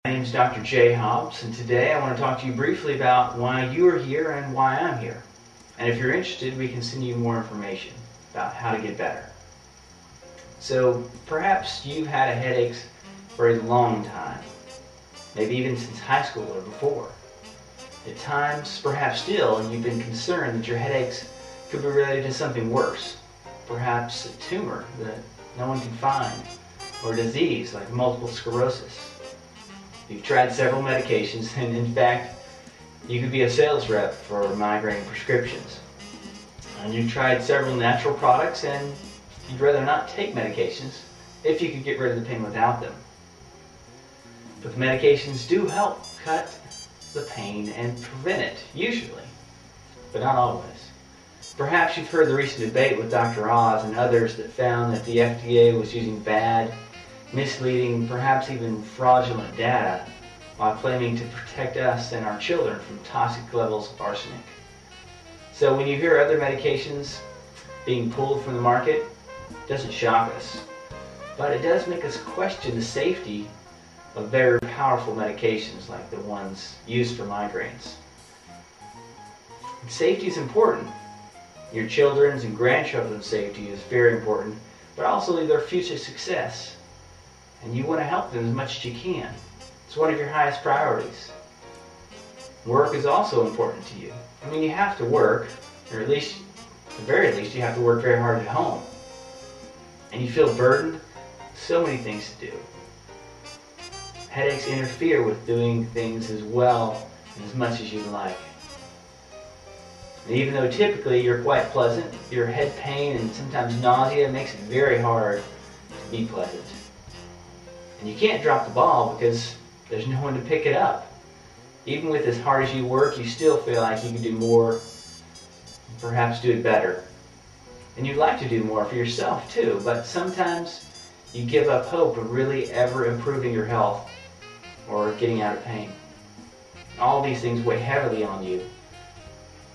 My name is Dr. J. Hobbs, and today I want to talk to you briefly about why you are here and why I'm here. And if you're interested, we can send you more information about how to get better. So perhaps you've had headaches for a long time, maybe even since high school or before. At times, perhaps still, you've been concerned that your headaches could be related to something worse, perhaps a tumor that no one can find, or a disease like multiple sclerosis. You've tried several medications, and in fact, you could be a sales rep for migraine prescriptions. And you've tried several natural products, and you'd rather not take medications if you could get rid of the pain without them. But the medications do help cut the pain and prevent it, usually, but not always. Perhaps you've heard the recent debate with Dr. Oz and others that found that the FDA was using bad, misleading, perhaps even fraudulent data while claiming to protect us and our children from toxic levels of arsenic. So when you hear other medications being pulled from the market, it doesn't shock us, but it does make us question the safety of very powerful medications like the ones used for migraines. Safety is important. Your children's and grandchildren's safety is very important, but also their future success. And you want to help them as much as you can. It's one of your highest priorities. Work is also important to you. I mean, you have to work, or at least, at the very least, you have to work very hard at home. And you feel burdened, so many things to do. Headaches interfere with doing things as well and as much as you'd like. And even though typically you're quite pleasant, your head pain and sometimes nausea makes it very hard to be pleasant. And you can't drop the ball because there's no one to pick it up. Even with as hard as you work, you still feel like you can do more, perhaps do it better. And you'd like to do more for yourself too, but sometimes you give up hope of really ever improving your health or getting out of pain. All these things weigh heavily on you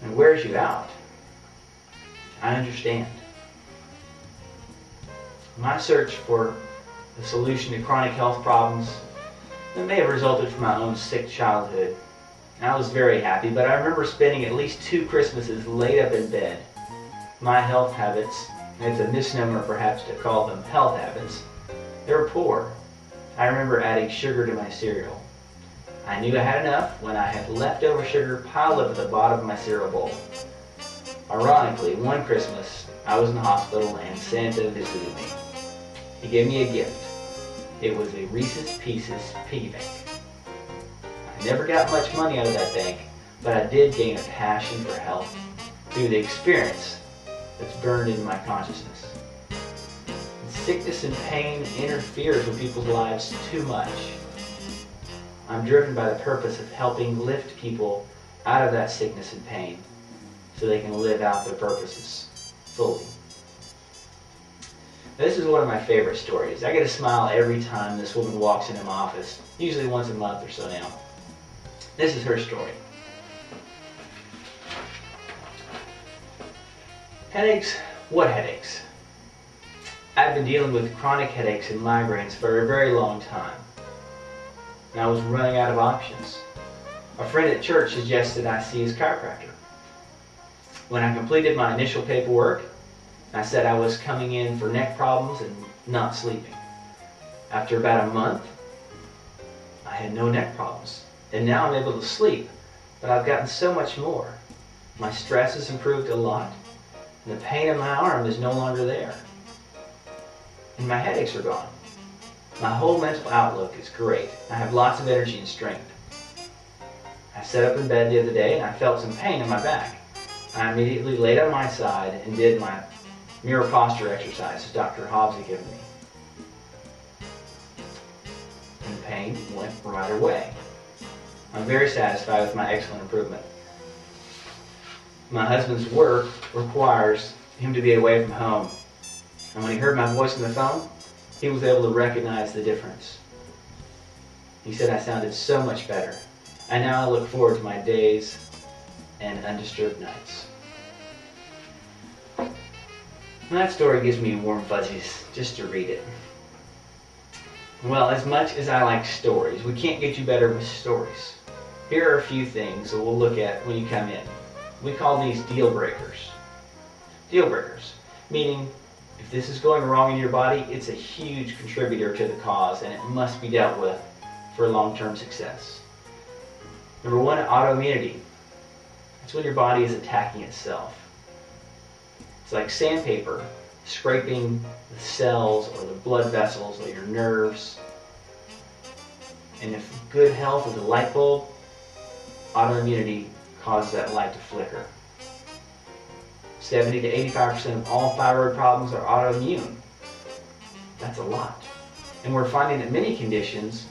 and wears you out. I understand. My search for a solution to chronic health problems that may have resulted from my own sick childhood. I was very happy, but I remember spending at least 2 Christmases laid up in bed. My health habits, and it's a misnomer perhaps to call them health habits, they were poor. I remember adding sugar to my cereal. I knew I had enough when I had leftover sugar piled up at the bottom of my cereal bowl. Ironically, one Christmas, I was in the hospital and Santa visited me. He gave me a gift. It was a Reese's Pieces piggy bank. I never got much money out of that bank, but I did gain a passion for health through the experience that's burned into my consciousness. Sickness and pain interferes with people's lives too much. I'm driven by the purpose of helping lift people out of that sickness and pain so they can live out their purposes fully. Now, this is one of my favorite stories. I get a smile every time this woman walks into my office, usually once a month or so now. This is her story. Headaches? What headaches? I've been dealing with chronic headaches and migraines for a very long time. And I was running out of options. A friend at church suggested I see his chiropractor. When I completed my initial paperwork, I said I was coming in for neck problems and not sleeping. After about a month, I had no neck problems. And now I'm able to sleep, but I've gotten so much more. My stress has improved a lot, and the pain in my arm is no longer there. And my headaches are gone. My whole mental outlook is great. I have lots of energy and strength. I sat up in bed the other day and I felt some pain in my back. I immediately laid on my side and did my mirror posture exercises Dr. Hobbs had given me. And the pain went right away. I'm very satisfied with my excellent improvement. My husband's work requires him to be away from home. And when he heard my voice on the phone, he was able to recognize the difference. He said I sounded so much better. And now I look forward to my days and undisturbed nights. And that story gives me warm fuzzies just to read it. Well, as much as I like stories, we can't get you better with stories. Here are a few things that we'll look at when you come in. We call these deal breakers. Deal breakers, meaning if this is going wrong in your body, it's a huge contributor to the cause and it must be dealt with for long-term success. Number one, autoimmunity. That's when your body is attacking itself. It's like sandpaper scraping the cells or the blood vessels or your nerves. And if good health is a light bulb, autoimmunity causes that light to flicker. 70 to 85% of all thyroid problems are autoimmune. That's a lot. And we're finding that many conditions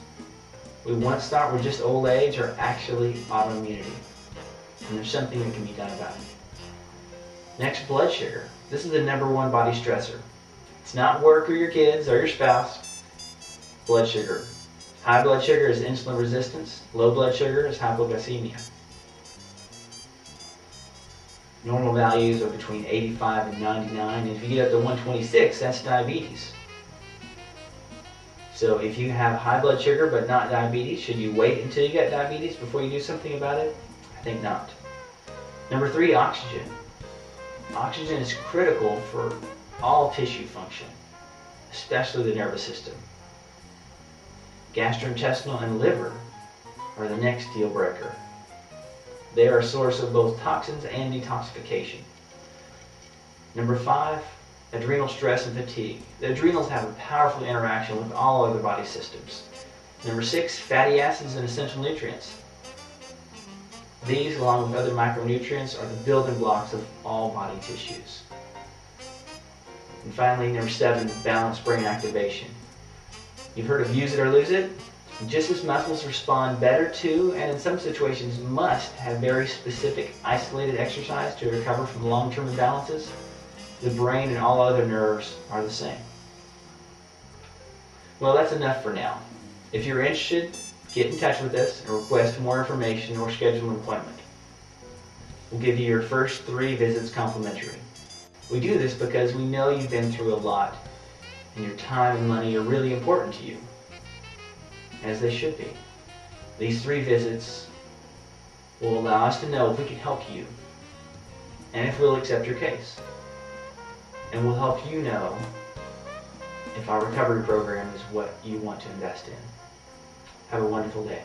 we once thought were just old age are actually autoimmunity. And there's something that can be done about it. Next, blood sugar. This is the number one body stressor. It's not work or your kids or your spouse. Blood sugar. High blood sugar is insulin resistance. Low blood sugar is hypoglycemia. Normal values are between 85 and 99, and if you get up to 126, that's diabetes. So if you have high blood sugar but not diabetes, should you wait until you get diabetes before you do something about it? I think not. Number three, oxygen. Oxygen is critical for all tissue function, especially the nervous system. Gastrointestinal and liver are the next deal breaker. They are a source of both toxins and detoxification. Number five, adrenal stress and fatigue. The adrenals have a powerful interaction with all other body systems. Number six, fatty acids and essential nutrients. These, along with other micronutrients, are the building blocks of all body tissues. And finally, number seven, balanced brain activation. You've heard of use it or lose it? Just as muscles respond better to, and in some situations must, have very specific isolated exercise to recover from long-term imbalances, the brain and all other nerves are the same. Well, that's enough for now. If you're interested, get in touch with us and request more information or schedule an appointment. We'll give you your first 3 visits complimentary. We do this because we know you've been through a lot, and your time and money are really important to you, as they should be. These 3 visits will allow us to know if we can help you and if we'll accept your case. And we'll help you know if our recovery program is what you want to invest in. Have a wonderful day.